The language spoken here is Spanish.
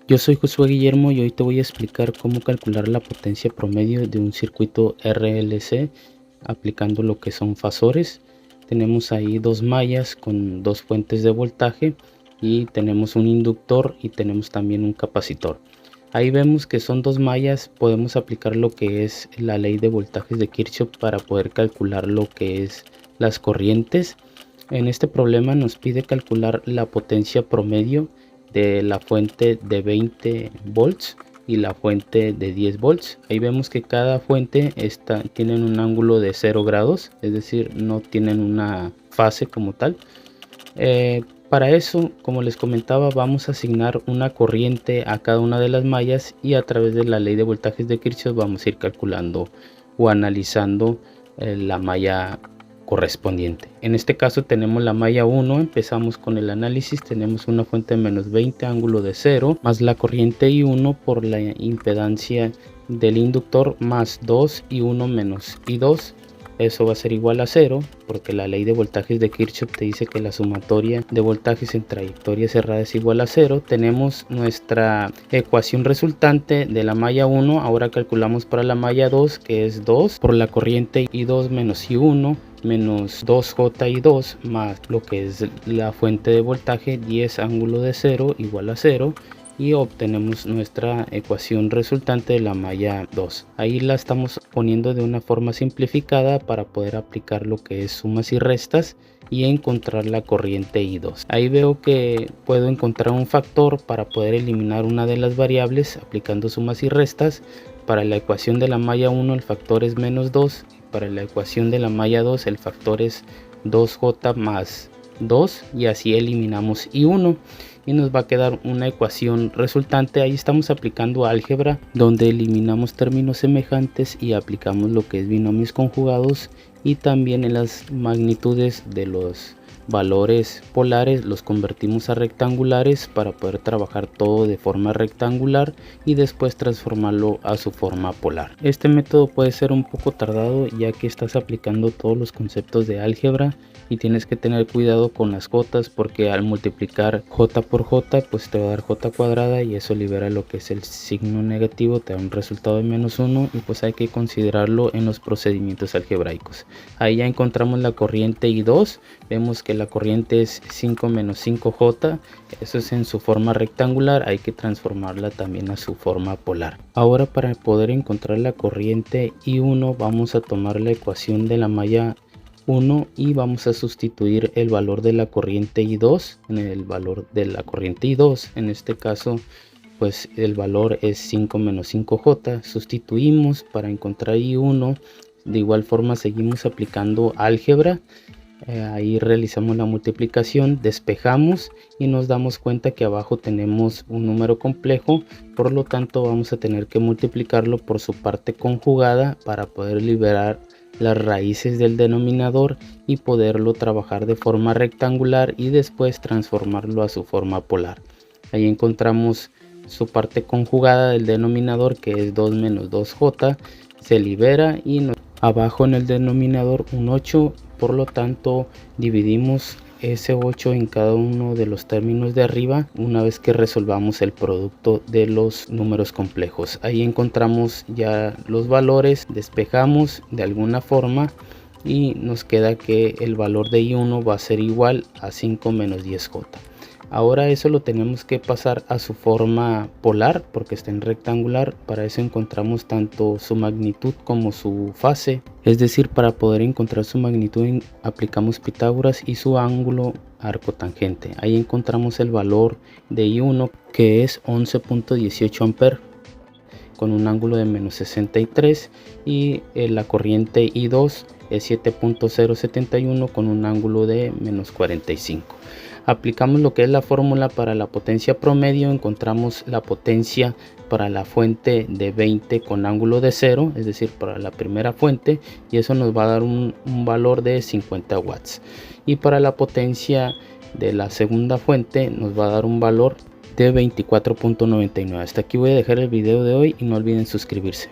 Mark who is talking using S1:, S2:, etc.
S1: Yo soy Josué Guillermo y hoy te voy a explicar cómo calcular la potencia promedio de un circuito RLC aplicando lo que son fasores. Tenemos ahí dos mallas con dos fuentes de voltaje y tenemos un inductor y tenemos también un capacitor. Ahí vemos que son dos mallas, podemos aplicar lo que es la ley de voltajes de Kirchhoff para poder calcular lo que es las corrientes. En este problema nos pide calcular la potencia promedio de la fuente de 20 volts y la fuente de 10 volts. Ahí vemos que cada fuente tienen un ángulo de 0 grados, es decir, no tienen una fase como tal. Para eso, como les comentaba, vamos a asignar una corriente a cada una de las mallas y a través de la ley de voltajes de Kirchhoff vamos a ir calculando o analizando la malla correspondiente. En este caso tenemos la malla 1, empezamos con el análisis, tenemos una fuente de menos 20 ángulo de 0 más la corriente I1 por la impedancia del inductor más 2 I1 menos I2. Eso va a ser igual a 0 porque la ley de voltajes de Kirchhoff te dice que la sumatoria de voltajes en trayectoria cerrada es igual a 0. Tenemos nuestra ecuación resultante de la malla 1. Ahora calculamos para la malla 2, que es 2 por la corriente I2 menos I1 menos 2J2 más lo que es la fuente de voltaje 10 ángulo de 0 igual a 0. Y obtenemos nuestra ecuación resultante de la malla 2. Ahí la estamos poniendo de una forma simplificada para poder aplicar lo que es sumas y restas y encontrar la corriente I2. Ahí veo que puedo encontrar un factor para poder eliminar una de las variables aplicando sumas y restas. Para la ecuación de la malla 1 el factor es menos 2. Para la ecuación de la malla 2 el factor es 2J más 2 y así eliminamos I1 y nos va a quedar una ecuación resultante. Ahí estamos aplicando álgebra donde eliminamos términos semejantes y aplicamos lo que es binomios conjugados, y también en las magnitudes de los valores polares los convertimos a rectangulares para poder trabajar todo de forma rectangular y después transformarlo a su forma polar. Este método puede ser un poco tardado ya que estás aplicando todos los conceptos de álgebra y tienes que tener cuidado con las jotas, porque al multiplicar j por j pues te va a dar j cuadrada y eso libera lo que es el signo negativo, te da un resultado de menos 1 y pues hay que considerarlo en los procedimientos algebraicos. Ahí ya encontramos la corriente I2, vemos que la corriente es 5 menos 5J, eso es en su forma rectangular, hay que transformarla también a su forma polar. Ahora para poder encontrar la corriente I1 vamos a tomar la ecuación de la malla 1 y vamos a sustituir el valor de la corriente I2 en el valor de la corriente I2. En este caso pues el valor es 5 menos 5J. Sustituimos para encontrar I1. De igual forma seguimos aplicando álgebra. Ahí realizamos la multiplicación, despejamos y nos damos cuenta que abajo tenemos un número complejo, por lo tanto vamos a tener que multiplicarlo por su parte conjugada para poder liberar las raíces del denominador y poderlo trabajar de forma rectangular y después transformarlo a su forma polar. Ahí encontramos su parte conjugada del denominador, que es 2 menos 2J, se libera y abajo en el denominador un 8, por lo tanto dividimos ese 8 en cada uno de los términos de arriba una vez que resolvamos el producto de los números complejos. Ahí encontramos ya los valores, despejamos de alguna forma y nos queda que el valor de I1 va a ser igual a 5 menos 10J. Ahora eso lo tenemos que pasar a su forma polar porque está en rectangular. Para eso encontramos tanto su magnitud como su fase. Es decir, para poder encontrar su magnitud aplicamos Pitágoras y su ángulo arco tangente. Ahí encontramos el valor de I1 que es 11.18 amperes con un ángulo de menos 63 y la corriente I2 es 7.071 con un ángulo de menos 45. Aplicamos lo que es la fórmula para la potencia promedio, encontramos la potencia para la fuente de 20 con ángulo de 0, es decir, para la primera fuente, y eso nos va a dar un valor de 50 watts. Y para la potencia de la segunda fuente nos va a dar un valor de 24.99. Hasta aquí voy a dejar el video de hoy y no olviden suscribirse.